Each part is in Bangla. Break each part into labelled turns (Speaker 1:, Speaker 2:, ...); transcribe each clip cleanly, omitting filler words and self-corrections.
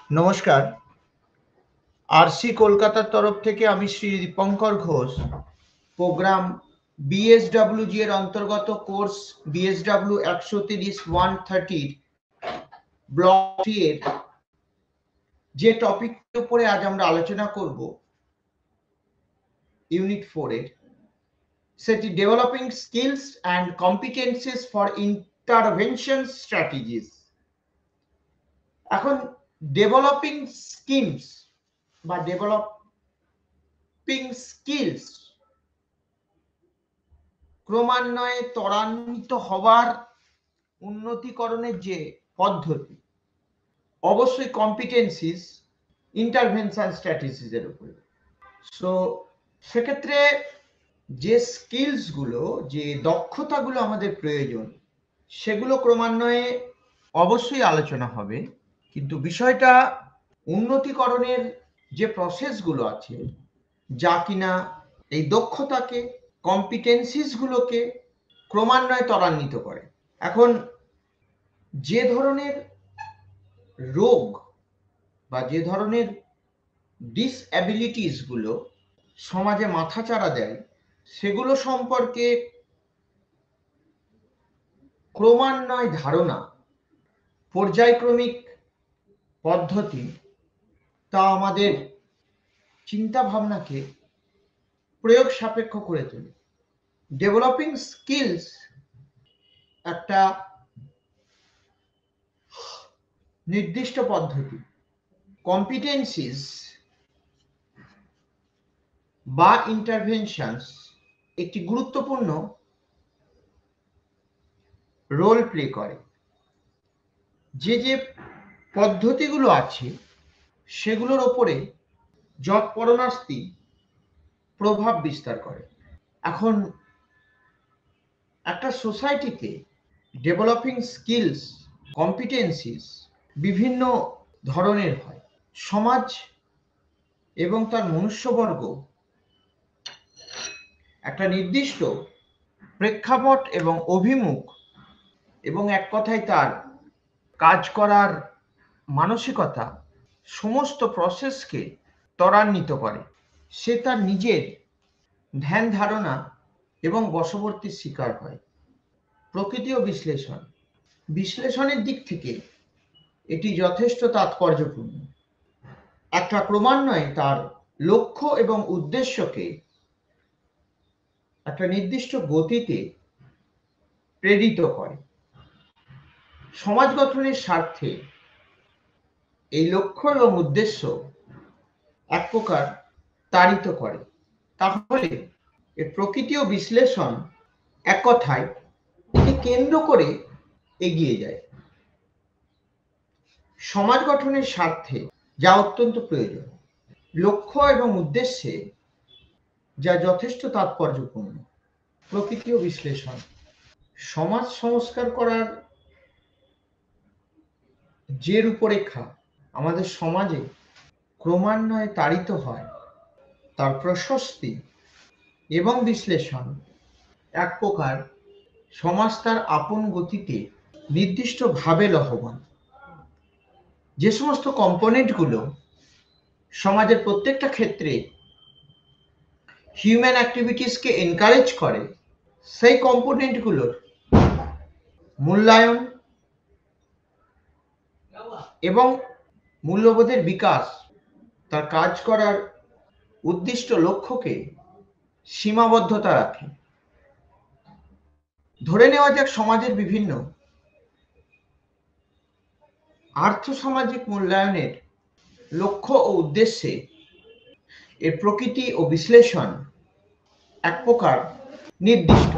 Speaker 1: নমস্কার। আরসি কলকাতার তরফ থেকে আমি শ্রী দীপঙ্কর ঘোষ প্রোগ্রাম বিএসডব্লিউজি এর অন্তর্গত কোর্স বিএসডব্লিউ 130 ব্লক 3 এর যে টপিকের উপরে আজ আমরা আলোচনা করব ইউনিট 4 এর, সেটি developing skills and competencies for intervention strategies. এখন ডেভেলপিং স্কিলস বা ডেভেলপিং স্কিলস ক্রমান্বয়ে ত্বরান্বিত হওয়ার উন্নতিকরণের যে পদ্ধতি, অবশ্যই কম্পিটেন্সিস ইন্টারভেনশন স্ট্র্যাটেজিস এর উপরে। সো সেক্ষেত্রে যে স্কিলসগুলো, যে দক্ষতাগুলো আমাদের প্রয়োজন, সেগুলো ক্রমান্বয়ে অবশ্যই আলোচনা হবে, কিন্তু বিষয়টা উন্নতিকরণের যে প্রসেসগুলো আছে, যা কিনা এই দক্ষতাকে, কম্পিটেন্সিসগুলোকে ক্রমান্বয়ে ত্বরান্বিত করে। এখন যে ধরনের রোগ বা যে ধরনের ডিসএবিলিটিসগুলো সমাজে মাথাচাড়া দেয়, সেগুলো সম্পর্কে ক্রমান্বয়ে ধারণা, পর্যায়ক্রমিক পদ্ধতি, তা আমাদের চিন্তা ভাবনাকে প্রয়োগ সাপেক্ষ করে তোলে। ডেভেলপিং স্কিলস একটা নির্দিষ্ট পদ্ধতি, কম্পিটেন্সিস বা ইন্টারভেনশনস একটি গুরুত্বপূর্ণ রোল প্লে করে। যে যে পদ্ধতিগুলো আছে সেগুলোর ওপরে যৎপরোনাস্তি প্রভাব বিস্তার করে। এখন একটা সোসাইটিতে ডেভেলপিং স্কিলস, কম্পিটেন্সিস বিভিন্ন ধরনের হয়। সমাজ এবং তার মনুষ্যবর্গ একটা নির্দিষ্ট প্রেক্ষাপট এবং অভিমুখ এবং এক কথায় তার কাজ করার মানসিকতা সমস্ত প্রসেসকে ত্বরান্বিত করে। সে তার নিজের ধ্যান ধারণা এবং বশবর্তীর শিকার হয়। প্রকৃতি ও বিশ্লেষণ, বিশ্লেষণের দিক থেকে এটি যথেষ্ট তাৎপর্যপূর্ণ। একটা ক্রমান্বয়ে তার লক্ষ্য এবং উদ্দেশ্যকে একটা নির্দিষ্ট গতিতে প্রেরিত করে। সমাজ গঠনের স্বার্থে এই লক্ষ্য এবং উদ্দেশ্য এক প্রকার তাড়িত করে। তাহলে এর প্রকৃতি ও বিশ্লেষণ এক কথায় একে কেন্দ্র করে এগিয়ে যায়। সমাজ গঠনের স্বার্থে যা অত্যন্ত প্রয়োজন, লক্ষ্য এবং উদ্দেশ্যে যা যথেষ্ট তাৎপর্যপূর্ণ। প্রকৃতি ও বিশ্লেষণ সমাজ সংস্কার করার যে রূপরেখা আমাদের সমাজে ক্রমান্বয়ে তাড়িত হয়, তার প্রশস্তি এবং বিশ্লেষণ এক প্রকার সমাজ তার আপন গতিতে নির্দিষ্টভাবে লহবন। যে সমস্ত কম্পোনেন্টগুলো সমাজের প্রত্যেকটা ক্ষেত্রে হিউম্যান অ্যাক্টিভিটিসকে এনকারেজ করে, সেই কম্পোনেন্টগুলোর মূল্যায়ন এবং মূল্যবোধের বিকাশ তার কাজ করার উদ্দিষ্ট লক্ষ্যকে সীমাবদ্ধতা রাখে। ধরে নেওয়া যাক সমাজের বিভিন্ন আর্থসামাজিক মূল্যায়নের লক্ষ্য ও উদ্দেশ্যে এর প্রকৃতি ও বিশ্লেষণ এক প্রকার নির্দিষ্ট।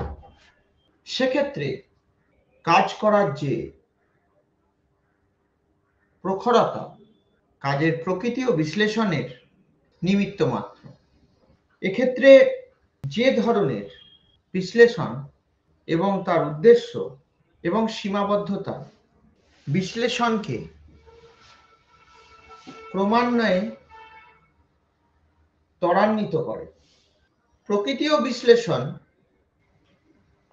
Speaker 1: সেক্ষেত্রে কাজ করার যে প্রখরতা কাজের প্রকৃতি ও বিশ্লেষণের নিমিত্ত মাত্র। এক্ষেত্রে যে ধরনের বিশ্লেষণ এবং তার উদ্দেশ্য এবং সীমাবদ্ধতা বিশ্লেষণকে ক্রমান্বয়ে ত্বরান্বিত করে। প্রকৃতি ও বিশ্লেষণ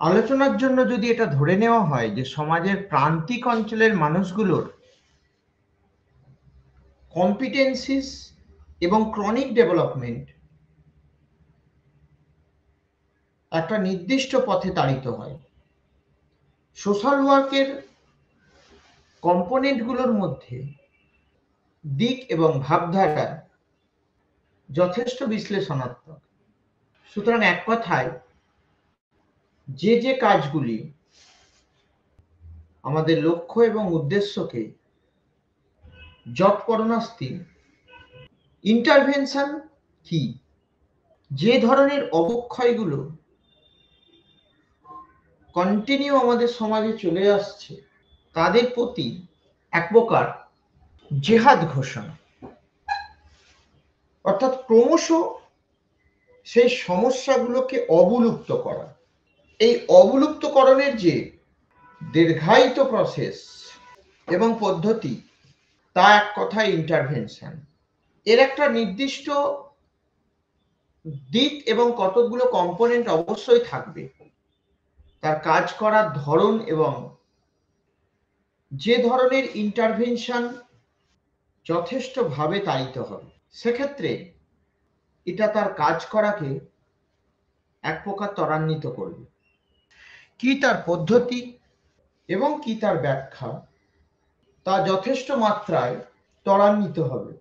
Speaker 1: আলোচনার জন্য যদি এটা ধরে নেওয়া হয় যে সমাজের প্রান্তিক অঞ্চলের মানুষগুলোর কম্পিটেন্সিস এবং ক্রনিক ডেভেলপমেন্ট একটা নির্দিষ্ট পথে তাড়িত হয়। সোশ্যাল ওয়ার্কের কম্পোনেন্টগুলোর মধ্যে দিক এবং ভাবধারা যথেষ্ট বিশ্লেষণাত্মক। সুতরাং এক কথায় যে কাজগুলি আমাদের লক্ষ্য এবং উদ্দেশ্যকে যৎপরণাস্তি ইন্টারভেনশন কি, যে ধরনের অবক্ষয়গুলো কন্টিনিউ আমাদের সমাজে চলে আসছে তাদের প্রতি এক প্রকার জেহাদ ঘোষণা, অর্থাৎ ক্রমশ সেই সমস্যাগুলোকে অবলুপ্ত করা। এই অবলুপ্তকরণের যে দীর্ঘায়িত প্রসেস এবং পদ্ধতি তা এক কথায় ইন্টারভেনশন। এর একটা নির্দিষ্ট দিক এবং কতগুলো কম্পোনেন্ট অবশ্যই থাকবে, তার কাজ করার ধরন এবং যে ধরনের ইন্টারভেনশন যথেষ্টভাবে তাড়িত হবে সেক্ষেত্রে এটা তার কাজ করাকে এক প্রকার ত্বরান্বিত করবে। কি তার পদ্ধতি এবং কি তার ব্যাখ্যা তা যথেষ্ট মাত্রায় ত্বরান্বিত হবে।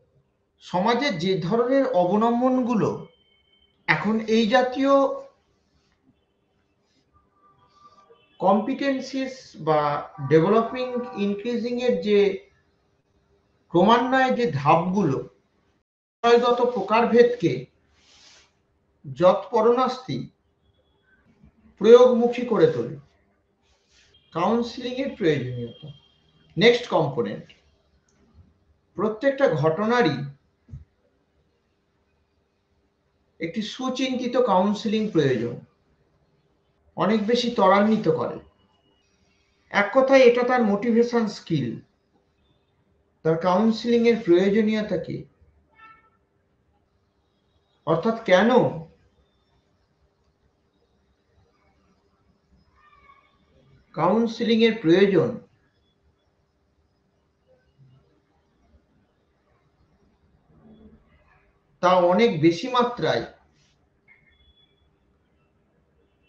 Speaker 1: সমাজের যে ধরনের অবলম্বনগুলো এখন এই জাতীয় কম্পিটেন্সিস বা ডেভেলপিং ইনক্রিজিং এর যে ক্রমান্বয়ে যে ধাপগুলো বিষয়গত প্রকারভেদকে যৎপরণাস্তি প্রয়োগমুখী করে তোলে। কাউন্সিলিং এর প্রয়োজনীয়তা। নেক্সট কম্পোনেন্ট, প্রত্যেকটা ঘটনারই একটি সুচিন্তিত কাউন্সিলিং প্রয়োজন, অনেক বেশি ত্বরান্বিত করে। এক কথায় এটা তার মোটিভেশন স্কিল। তার কাউন্সিলিং এর প্রয়োজনীয়তা কি, অর্থাৎ কেন কাউন্সিলিং এর প্রয়োজন, তা অনেক বেশি মাত্রায়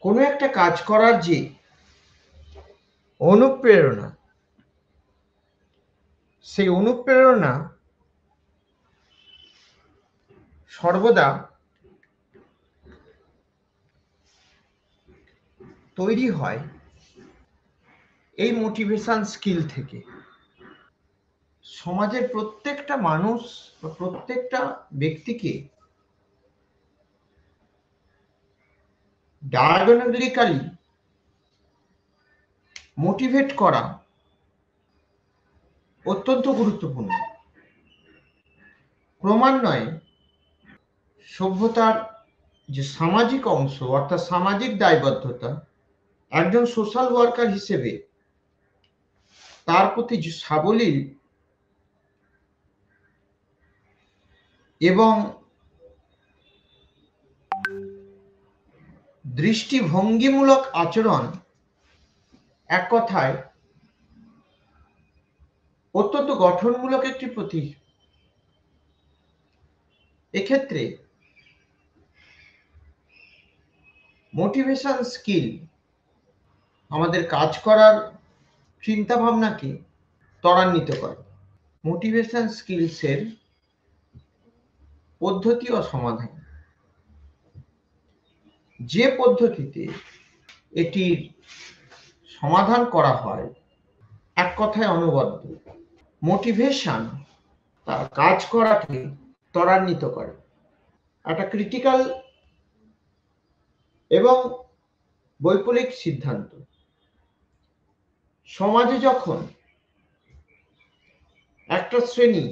Speaker 1: কোনো একটা কাজ করার যে অনুপ্রেরণা, সেই অনুপ্রেরণা সর্বদা তৈরি হয় এই মোটিভেশন স্কিল থেকে। সমাজের প্রত্যেকটা মানুষ বা প্রত্যেকটা ব্যক্তিকে ডায়াগনস্টিক্যালি মোটিভেট করা অত্যন্ত গুরুত্বপূর্ণ। ক্রমান্বয়ে সভ্যতার যে সামাজিক অংশ অর্থাৎ সামাজিক দায়বদ্ধতা একজন সোশ্যাল ওয়ার্কার হিসেবে তার প্রতি সাবলীল এবং দৃষ্টিভঙ্গিমূলক আচরণ এক কথায় অত্যন্ত গঠনমূলক একটি প্রতীক। এক্ষেত্রে মোটিভেশন স্কিল আমাদের কাজ করার চিন্তা ভাবনাকে ত্বরান্বিত করে। মোটিভেশন স্কিলসের পদ্ধতি ও সমাধান। যে পদ্ধতিতে এটির সমাধান করা হয় এক কথায় অনবদ্য। মোটিভেশন তার কাজ করাকে ত্বরান্বিত করে। একটা ক্রিটিক্যাল এবং বৈপ্লবিক সিদ্ধান্ত। সমাজে যখন একটা শ্রেণী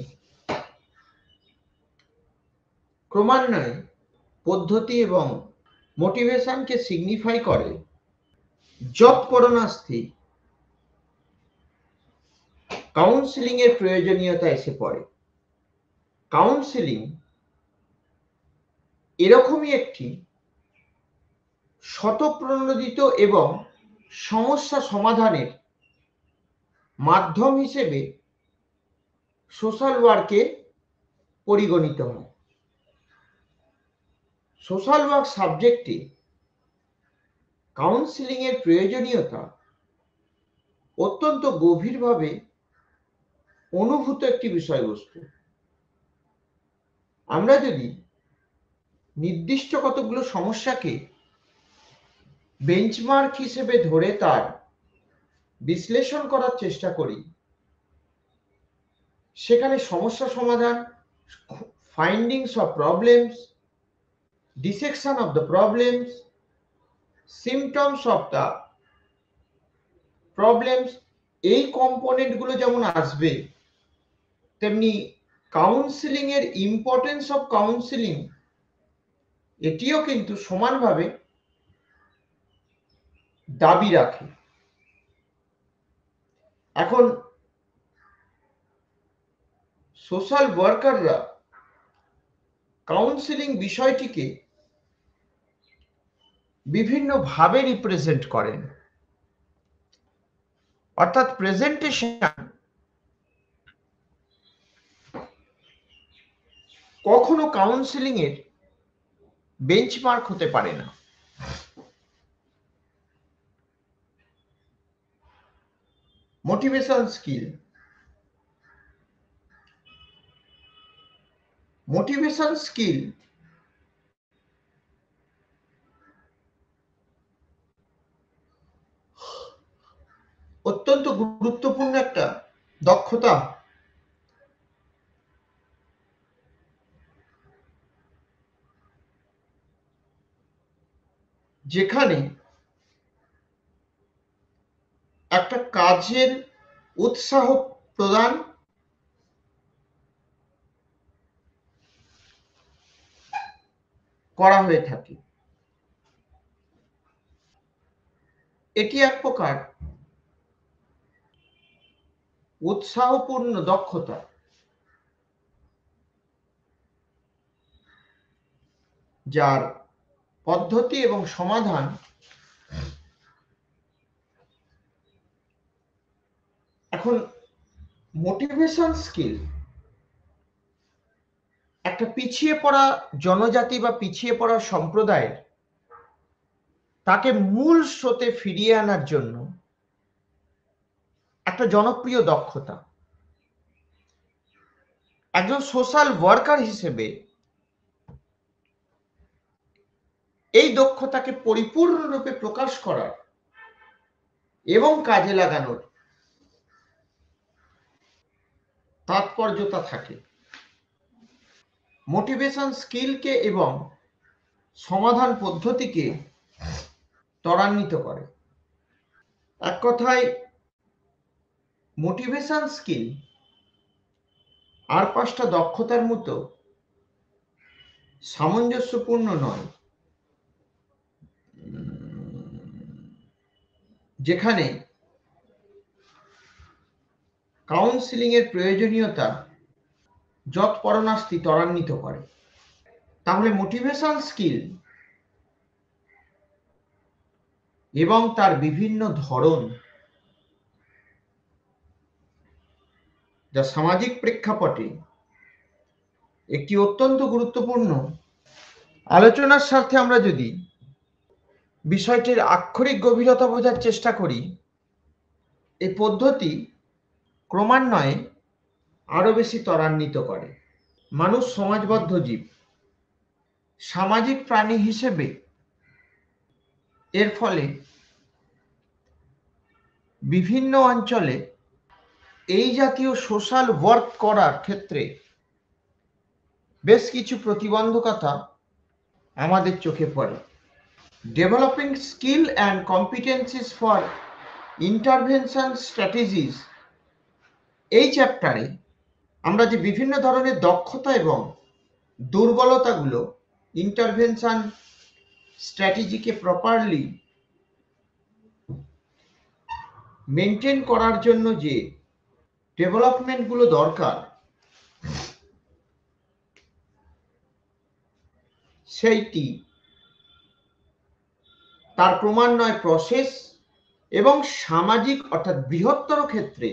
Speaker 1: ক্রমান্বয়ে পদ্ধতি এবং মোটিভেশনকে সিগনিফাই করে, যৎপরণাস্তি কাউন্সিলিং এর প্রয়োজনীয়তা এসে পড়ে। কাউন্সিলিং এরকমই একটি স্বতঃপ্রণোদিত এবং সমস্যা সমাধানের মাধ্যম হিসেবে সোশ্যাল ওয়ার্কে পরিগণিত হয়। সোশ্যাল ওয়ার্ক সাবজেক্টে কাউন্সিলিং এর প্রয়োজনীয়তা অত্যন্ত গভীরভাবে অনুভূত একটি বিষয়বস্তু। আমরা যদি নির্দিষ্ট কতগুলো সমস্যাকে বেঞ্চমার্ক হিসেবে ধরে তার বিশ্লেষণ করার চেষ্টা করি, সেখানে সমস্যা সমাধান, findings of problems, dissection of the problems, symptoms of the problems, এই কম্পোনেন্টগুলো যেমন আসবে, তেমনি কাউন্সিলিং এর ইম্পর্টেন্স অফ কাউন্সিলিং এটিও কিন্তু সমানভাবে দাবি রাখে। এখন সোশ্যাল ওয়ার্কাররা কাউন্সিলিং বিষয়টিকে বিভিন্নভাবে রিপ্রেজেন্ট করেন, অর্থাৎ প্রেজেন্টেশন কখনো কাউন্সিলিং এর বেঞ্চমার্ক হতে পারে না। Motivation skill. মোটিভেশন স্কিল অত্যন্ত গুরুত্বপূর্ণ একটা দক্ষতা, যেখানে একটা কাজের উৎসাহ প্রদান করা হয়ে থাকে। এটি এক প্রকার উৎসাহপূর্ণ দক্ষতা, যার পদ্ধতি এবং সমাধান এখন মোটিভেশন স্কিল একটা পিছিয়ে পড়া জনজাতি বা পিছিয়ে পড়া সম্প্রদায়ের তাকে মূল স্রোতে ফিরিয়ে আনার জন্য একটা জনপ্রিয় দক্ষতা। একজন সোশ্যাল ওয়ার্কার হিসেবে এই দক্ষতাকে পরিপূর্ণরূপে প্রকাশ করার এবং কাজে লাগানোর তাৎপর্যতা থাকে। মোটিভেশন স্কিলকে এবং সমাধান পদ্ধতিকে ত্বরান্বিত করে। এক কথায় মোটিভেশন স্কিল আর পাঁচটা দক্ষতার মতো সামঞ্জস্যপূর্ণ নয়, যেখানে কাউন্সিলিং এর প্রয়োজনীয়তা যৎপরনাস্তি ত্বরান্বিত করে। তাহলে মোটিভেশন স্কিল এবং তার বিভিন্ন ধরন, যা সামাজিক প্রেক্ষাপটে একটি অত্যন্ত গুরুত্বপূর্ণ আলোচনার স্বার্থে আমরা যদি বিষয়টির আক্ষরিক গভীরতা বোঝার চেষ্টা করি, এই পদ্ধতি ক্রমান্বয়ে আরো বেশি ত্বরান্বিত করে। মানুষ সমাজবদ্ধ জীব, সামাজিক প্রাণী হিসেবে এর ফলে বিভিন্ন অঞ্চলে এই জাতীয় সোশ্যাল ওয়ার্ক করার ক্ষেত্রে বেশ কিছু প্রতিবন্ধকতা আমাদের চোখে পড়ে। Developing skill and competencies for intervention strategies, এই চ্যাপ্টারে আমরা যে বিভিন্ন ধরনের দক্ষতা এবং দুর্বলতাগুলো ইন্টারভেনশন স্ট্র্যাটেজিকে প্রপারলি মেনটেন করার জন্য যে ডেভেলপমেন্টগুলো দরকার, সেইটি তার ক্রমান্বয়ে প্রসেস এবং সামাজিক অর্থাৎ বৃহত্তর ক্ষেত্রে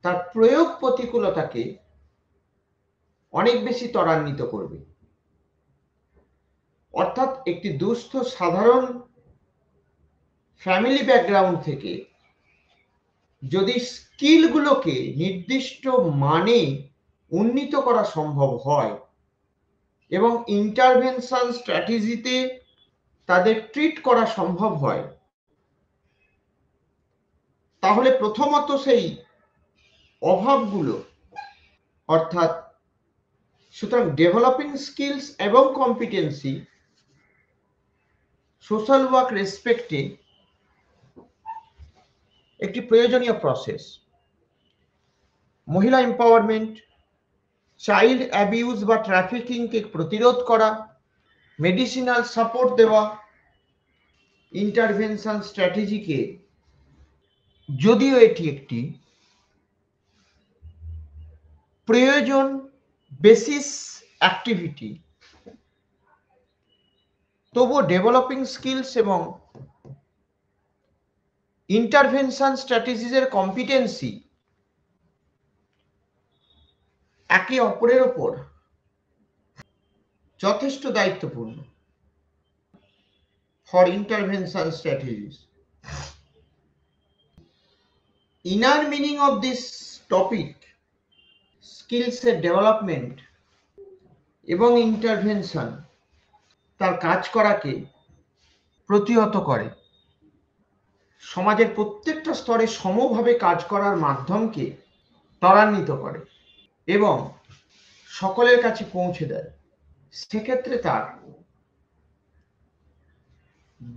Speaker 1: তার প্রয়োগ প্রতিকূলতাকে অনেক বেশি ত্বরান্বিত করবে। অর্থাৎ একটি দুস্থ সাধারণ ফ্যামিলি ব্যাকগ্রাউন্ড থেকে যদি স্কিলগুলোকে নির্দিষ্ট মানে উন্নীত করা সম্ভব হয় এবং ইন্টারভেনশন স্ট্র্যাটেজিতে তাদের ট্রিট করা সম্ভব হয়, তাহলে প্রথমত সেই অভাবগুলো, অর্থাৎ সুতরাং ডেভেলপিং স্কিলস এবং কম্পিটেন্সি সোশ্যাল ওয়ার্ক রেসপেক্টে একটি প্রয়োজনীয় প্রসেস। মহিলা এম্পাওয়ারমেন্ট, চাইল্ড অ্যাবিউজ বা ট্রাফিকিংকে প্রতিরোধ করা, মেডিসিনাল সাপোর্ট দেওয়া, ইন্টারভেনশন স্ট্র্যাটেজিকে, যদিও এটি একটি প্রয়োজন বেসিস অ্যাক্টিভিটি, তবুও ডেভেলপিং স্কিলস এবং ইন্টারভেনশন স্ট্র্যাটেজিজের কম্পিটেন্সি একে অপরের ওপর যথেষ্ট দায়িত্বপূর্ণ। For intervention strategies, inner meaning of this topic, স্কিলসের ডেভেলপমেন্ট এবং ইন্টারভেনশন তার কাজ করাকে প্রতিহত করে, সমাজের প্রত্যেকটা স্তরে সমভাবে কাজ করার মাধ্যমকে ত্বরান্বিত করে এবং সকলের কাছে পৌঁছে দেয়। সেক্ষেত্রে তার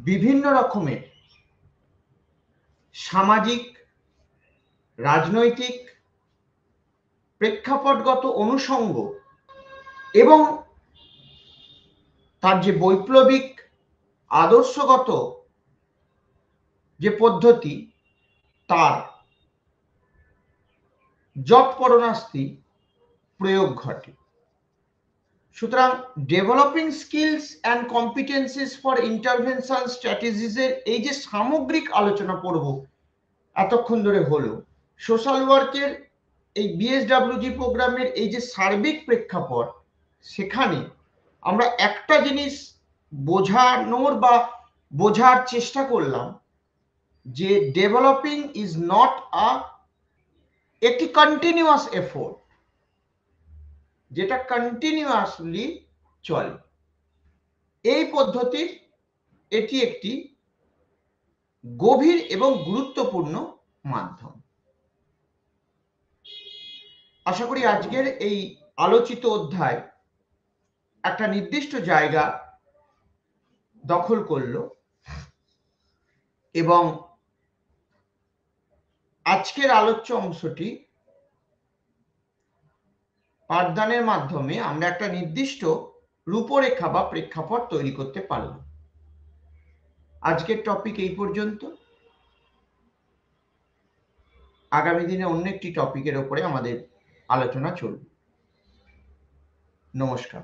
Speaker 1: বিভিন্ন রকমের সামাজিক, রাজনৈতিক, প্রেক্ষাপটগত অনুষঙ্গ এবং তার যে বৈপ্লবিক আদর্শগত যে পদ্ধতি, তার যৎপরণাস্তি প্রয়োগ ঘটে। সুতরাং developing skills and competencies for intervention স্ট্র্যাটেজিসের এই যে সামগ্রিক আলোচনা করব এতক্ষণ ধরে হলো, সোশ্যাল ওয়ার্কের এই বিএসডব্লিউজি প্রোগ্রামের এই যে সার্বিক প্রেক্ষাপট, সেখানে আমরা একটা জিনিস বোঝানোর বা বোঝার চেষ্টা করলাম যে ডেভেলপিং ইজ নট একটি কন্টিনিউয়াস এফোর্ট, যেটা কন্টিনিউয়াসলি চলে। এই পদ্ধতির এটি একটি গভীর এবং গুরুত্বপূর্ণ মাধ্যম। আশা করি আজকের এই আলোচিত অধ্যায় একটা নির্দিষ্ট জায়গা দখল করলো এবং আজকের আলোচ্য অংশটি পাঠদানের মাধ্যমে আমরা একটা নির্দিষ্ট রূপরেখা বা প্রেক্ষাপট তৈরি করতে পারলাম। আজকের টপিক এই পর্যন্ত। আগামী দিনে অন্য একটি টপিকের উপরে আমাদের আলোচনা চলবে। নমস্কার।